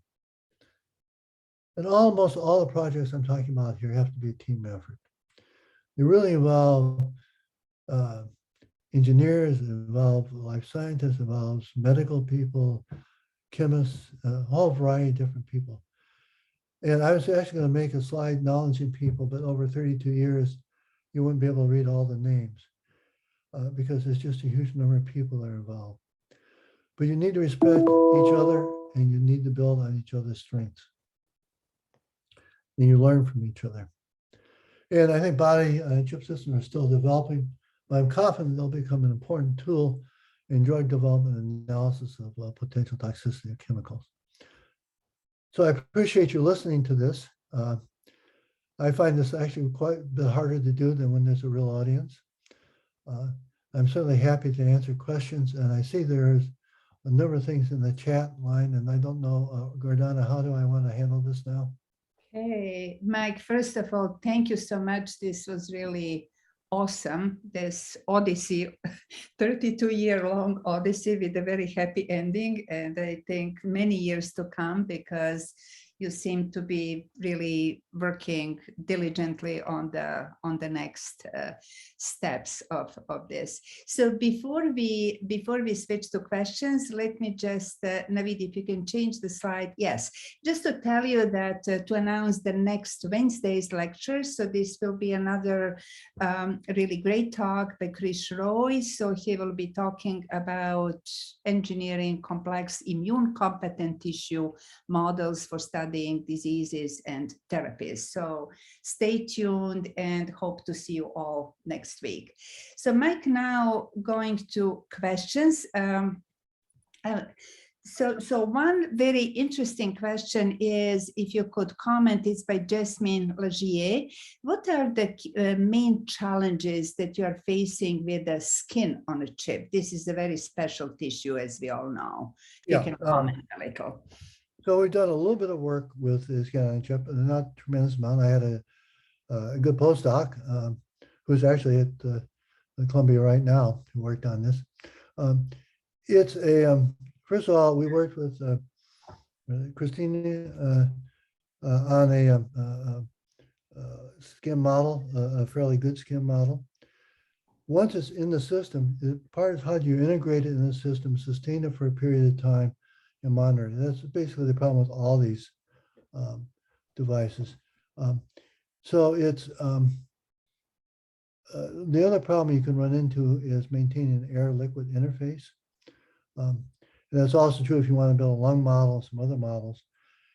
And almost all the projects I'm talking about here have to be a team effort. They really involve engineers, involve life scientists, involves medical people, chemists, a whole variety of different people. And I was actually going to make a slide acknowledging people, but over 32 years, you wouldn't be able to read all the names because there's just a huge number of people that are involved. But you need to respect each other and you need to build on each other's strengths. And you learn from each other. And I think body chip systems are still developing, but I'm confident they'll become an important tool in drug development and analysis of potential toxicity of chemicals. So I appreciate you listening to this. I find this actually quite a bit harder to do than when there's a real audience. I'm certainly happy to answer questions, and I see there's a number of things in the chat line, and I don't know, Gordana, how do I want to handle this now? Okay, Mike, first of all, thank you so much. This was really awesome. This Odyssey, 32-year-long Odyssey with a very happy ending, and I think many years to come because you seem to be really working diligently on the next steps of this. So before we switch to questions, let me just, Navid, if you can change the slide. Yes, just to tell you that to announce the next Wednesday's lecture. So this will be another really great talk by Chris Roy. So he will be talking about engineering complex immune competent tissue models for studying diseases and therapies. So stay tuned and hope to see you all next week. So Mike, now going to questions. So one very interesting question is, if you could comment, it's by Jasmine Lagier. What are the main challenges that you are facing with the skin on a chip? This is a very special tissue, as we all know. You can comment a little. So we've done a little bit of work with the skin on a chip, but not a tremendous amount. I had a good postdoc who's actually at Columbia right now who worked on this. It's a first of all, we worked with Christina on a skin model, a fairly good skin model. Once it's in the system, the part is how do you integrate it in the system, sustain it for a period of time, and monitor it. That's basically the problem with all these devices. So it's the other problem you can run into is maintaining an air-liquid interface. And that's also true if you want to build a lung model, some other models.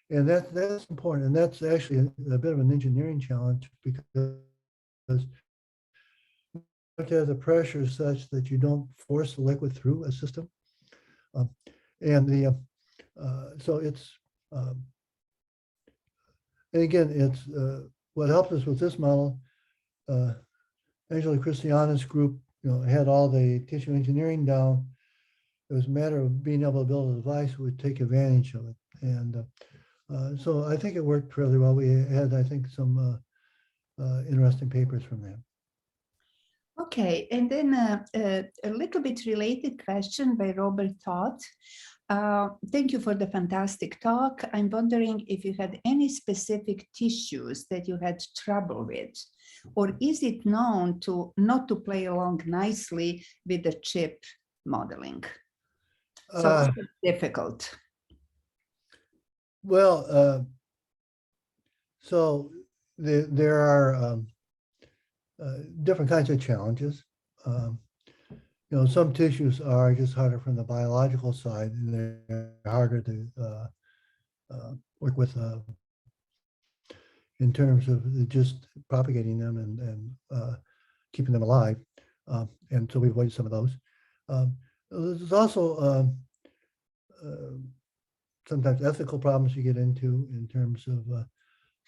And that's important. And that's actually a bit of an engineering challenge because you have to have the pressure such that you don't force the liquid through a system. So it's, and again, it's what helped us with this model. Angela Christiana's group, had all the tissue engineering down. It was a matter of being able to build a device that would take advantage of it. And so I think it worked fairly well. We had, I think, some interesting papers from them. Okay, and then a little bit related question by Robert Todd. Thank you for the fantastic talk. I'm wondering if you had any specific tissues that you had trouble with, or is it known to not to play along nicely with the chip modeling? So it's difficult. Well, so there are different kinds of challenges. Some tissues are just harder from the biological side, and they're harder to work with in terms of just propagating them and keeping them alive. And so we avoided some of those. There's also sometimes ethical problems you get into in terms of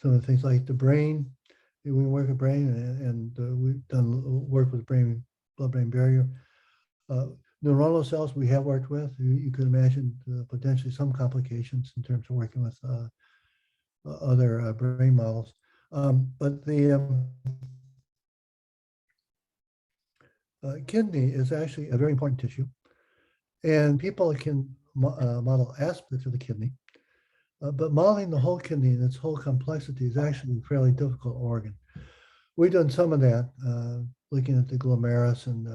some of the things like the brain. We work with brain, and we've done work with blood-brain barrier. Neuronal cells we have worked with. You could imagine potentially some complications in terms of working with other brain models. But the kidney is actually a very important tissue, and people can model aspects of the kidney, but modeling the whole kidney and its whole complexity is actually a fairly difficult organ. We've done some of that, looking at the glomerulus and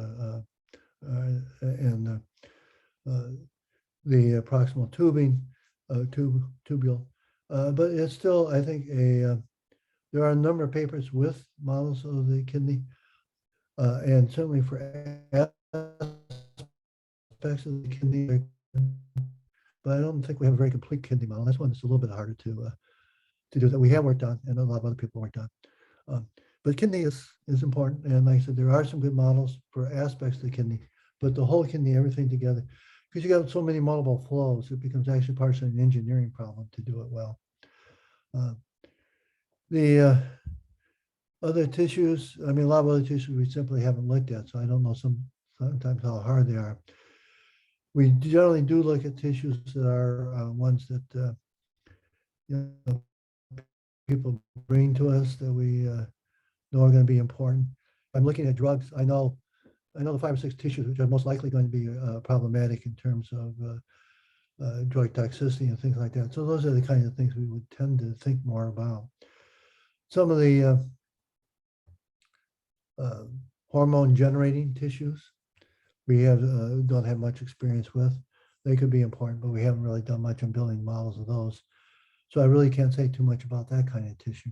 the proximal tubing, tubule, but it's still, I think, there are a number of papers with models of the kidney, and certainly for aspects of the kidney, but I don't think we have a very complete kidney model. That's one that's a little bit harder to do that we have worked on, and a lot of other people worked on. But kidney is important, and like I said, there are some good models for aspects of the kidney, but the whole kidney, everything together, because you got so many multiple flows, it becomes actually part of an engineering problem to do it well. The other tissues, I mean, a lot of other tissues we simply haven't looked at, so I don't know sometimes how hard they are. We generally do look at tissues that are ones that people bring to us that we know are going to be important. I'm looking at drugs. I know the 5 or 6 tissues which are most likely going to be problematic in terms of drug toxicity and things like that. So those are the kinds of things we would tend to think more about. Some of the hormone generating tissues we don't have much experience with. They could be important, but we haven't really done much on building models of those. So I really can't say too much about that kind of tissue.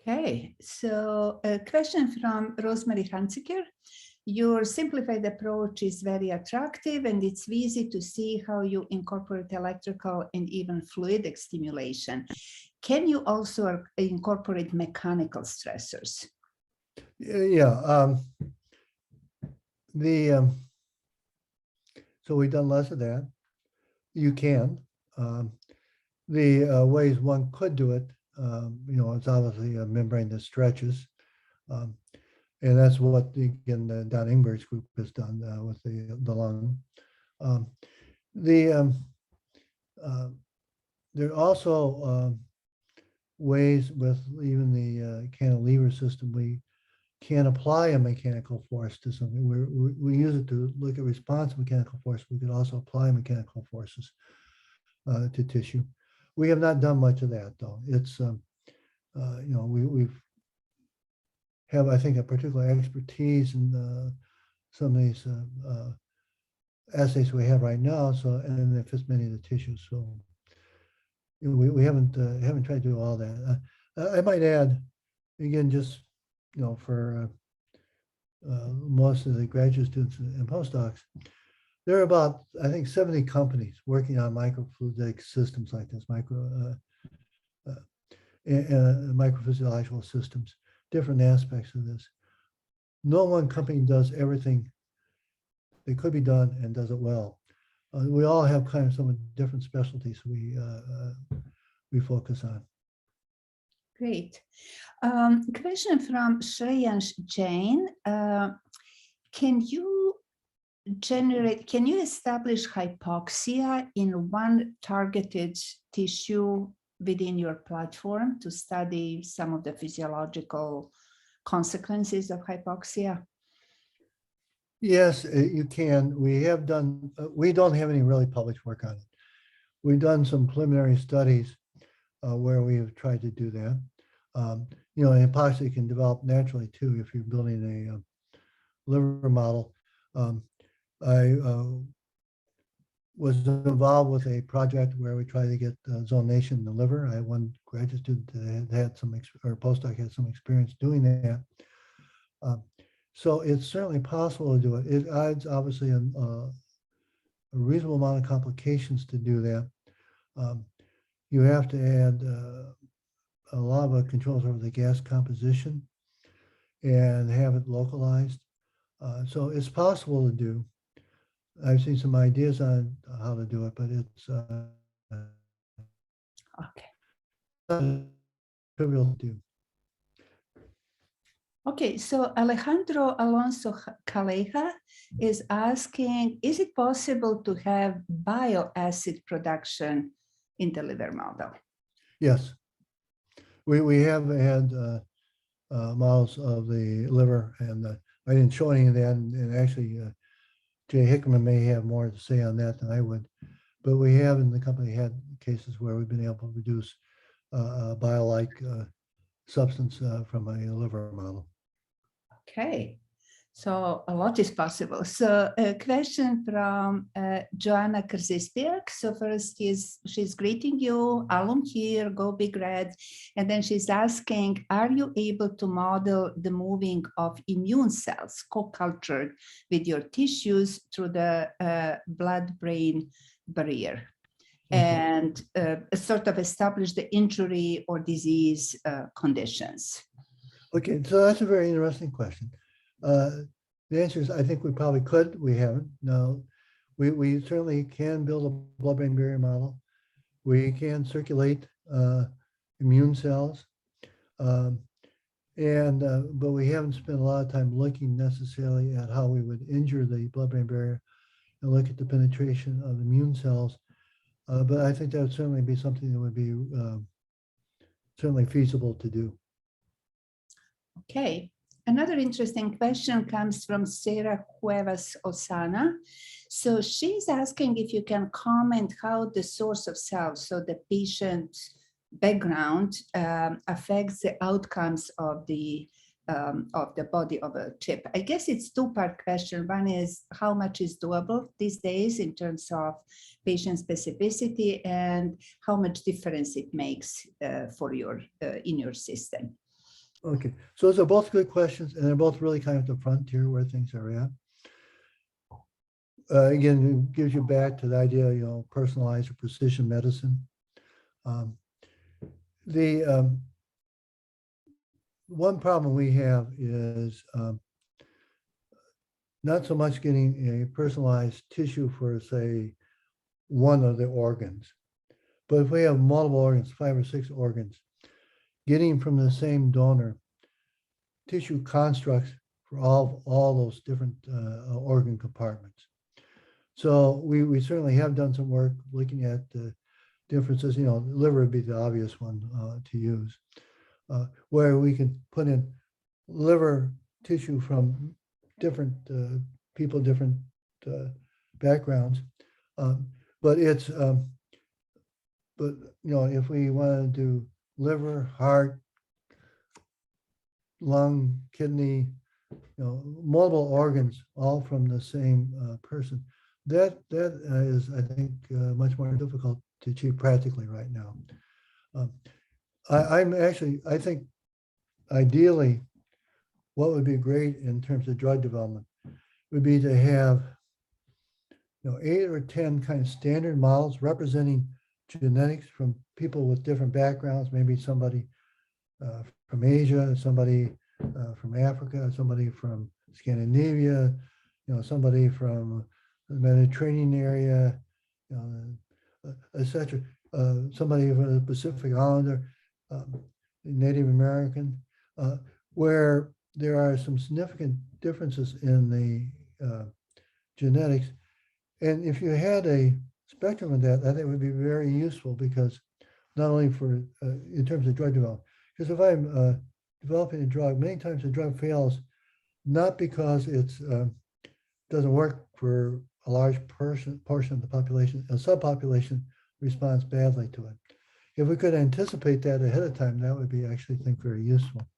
Okay, so a question from Rosemary Hanziker. Your simplified approach is very attractive, and it's easy to see how you incorporate electrical and even fluidic stimulation. Can you also incorporate mechanical stressors? Yeah. So we've done less of that. You can. The ways one could do it, it's obviously a membrane that stretches. And that's what, again, Don Ingbert's group has done with the lung. There are also ways with even the cantilever system, we can apply a mechanical force to something. We use it to look at response mechanical force. We could also apply mechanical forces to tissue. We have not done much of that, though. It's, we've have, I think, a particular expertise in some of these assays we have right now. So, and it fits many of the tissues. So, we haven't tried to do all that. I might add, again, just for most of the graduate students and postdocs, there are about, I think, 70 companies working on microfluidic systems like this, microphysiological systems, different aspects of this. No one company does everything that could be done and does it well. We all have kind of some different specialties we focus on. Great. Question from Shreyansh Jain. Can you establish hypoxia in one targeted tissue within your platform to study some of the physiological consequences of hypoxia? Yes, you can. We have done, we don't have any really published work on it. We've done some preliminary studies where we have tried to do that. Hypoxia can develop naturally too if you're building a liver model. I was involved with a project where we tried to get zonation in the liver. I had one graduate student that had some, or postdoc had some experience doing that. So it's certainly possible to do it. It adds obviously a reasonable amount of complications to do that. You have to add a lot of controls over the gas composition and have it localized. So it's possible to do. I've seen some ideas on how to do it, but it's okay. Trivial to do. Okay, so Alejandro Alonso Calleja is asking, is it possible to have bile acid production in the liver model? Yes. We have had models of the liver, and I didn't show any of that, and actually Jay Hickman may have more to say on that than I would, but we have in the company had cases where we've been able to produce a bile-like substance from a liver model. Okay, so a lot is possible. So a question from Joanna Krzyspiak. So first she's greeting you, alum here, go big red. And then she's asking, are you able to model the moving of immune cells co-cultured with your tissues through the blood-brain barrier? And sort of establish the injury or disease conditions? Okay, so that's a very interesting question. The answer is, I think we probably could. We haven't. No, we certainly can build a blood-brain barrier model. We can circulate immune cells, but we haven't spent a lot of time looking necessarily at how we would injure the blood-brain barrier and look at the penetration of immune cells. But I think that would certainly be something that would be certainly feasible to do. Okay, another interesting question comes from Sarah Cuevas Osana. So she's asking if you can comment how the source of cells, so the patient's background, affects the outcomes of the body of a chip. I guess it's two-part question. One is how much is doable these days in terms of patient specificity and how much difference it makes for your in your system. Okay, so those are both good questions, and they're both really kind of the frontier where things are at. Again, it gives you back to the idea, personalized or precision medicine. One problem we have is not so much getting a personalized tissue for, say, one of the organs. But if we have multiple organs, 5 or 6 organs, getting from the same donor tissue constructs for all those different organ compartments. So we certainly have done some work looking at the differences. Liver would be the obvious one to use, where we can put in liver tissue from different people, different backgrounds. But it's, if we want to do liver, heart, lung, kidney, multiple organs, all from the same person, that is, I think, much more difficult to achieve practically right now. I think ideally, what would be great in terms of drug development would be to have 8 or 10 kind of standard models representing genetics from people with different backgrounds, maybe somebody from Asia, somebody from Africa, somebody from Scandinavia, somebody from the Mediterranean area, etc. Somebody from the Pacific Islander, Native American, where there are some significant differences in the genetics. And if you had a spectrum of that, I think it would be very useful, because not only for in terms of drug development, because if I'm developing a drug, many times the drug fails not because it's doesn't work for a large portion of the population. A subpopulation responds badly to it. If we could anticipate that ahead of time, that would be actually, I think, very useful.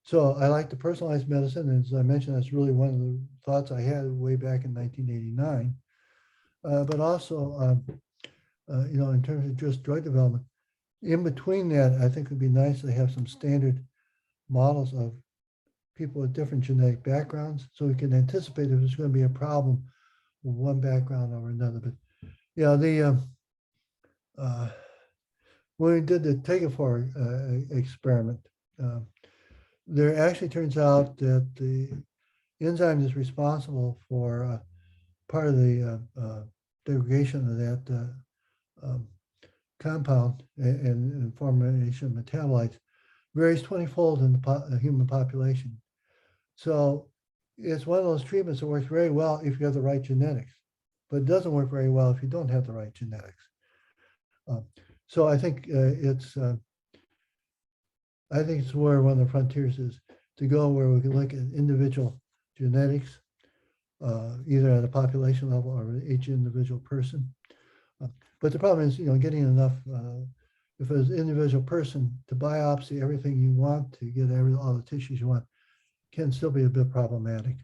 So I like the personalized medicine, and as I mentioned, that's really one of the thoughts I had way back in 1989. But also, in terms of just drug development, in between that, I think it'd be nice to have some standard models of people with different genetic backgrounds, so we can anticipate if there's going to be a problem with one background over another. But when we did the Tegafor experiment, there actually turns out that the enzyme is responsible for part of the degradation of that compound and formation of metabolites varies 20-fold in the human population. So it's one of those treatments that works very well if you have the right genetics, but it doesn't work very well if you don't have the right genetics. So I think it's where one of the frontiers is to go, where we can look at individual genetics, either at a population level or each individual person. But the problem is, getting enough, if it's an individual person, to biopsy everything you want to get all the tissues you want can still be a bit problematic.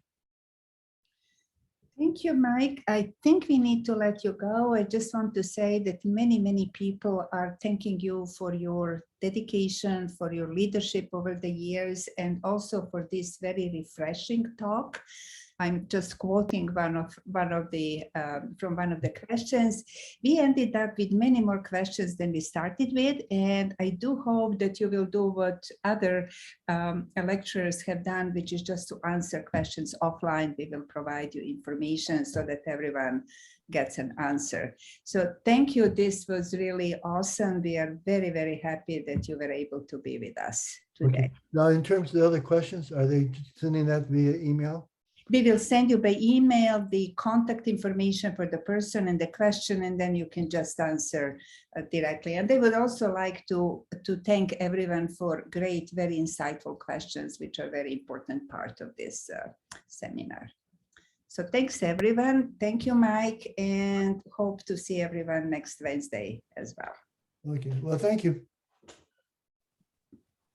Thank you, Mike. I think we need to let you go. I just want to say that many, many people are thanking you for your dedication, for your leadership over the years, and also for this very refreshing talk. I'm just quoting one of the from one of the questions. We ended up with many more questions than we started with, and I do hope that you will do what other lecturers have done, which is just to answer questions offline. We will provide you information so that everyone gets an answer. So thank you. This was really awesome. We are very, very happy that you were able to be with us today. Okay. Now, in terms of the other questions, are they sending that via email? We will send you by email the contact information for the person and the question, and then you can just answer directly. And they would also like to thank everyone for great, very insightful questions, which are a very important part of this seminar. So thanks, everyone. Thank you, Mike, and hope to see everyone next Wednesday as well. Okay. Well, thank you.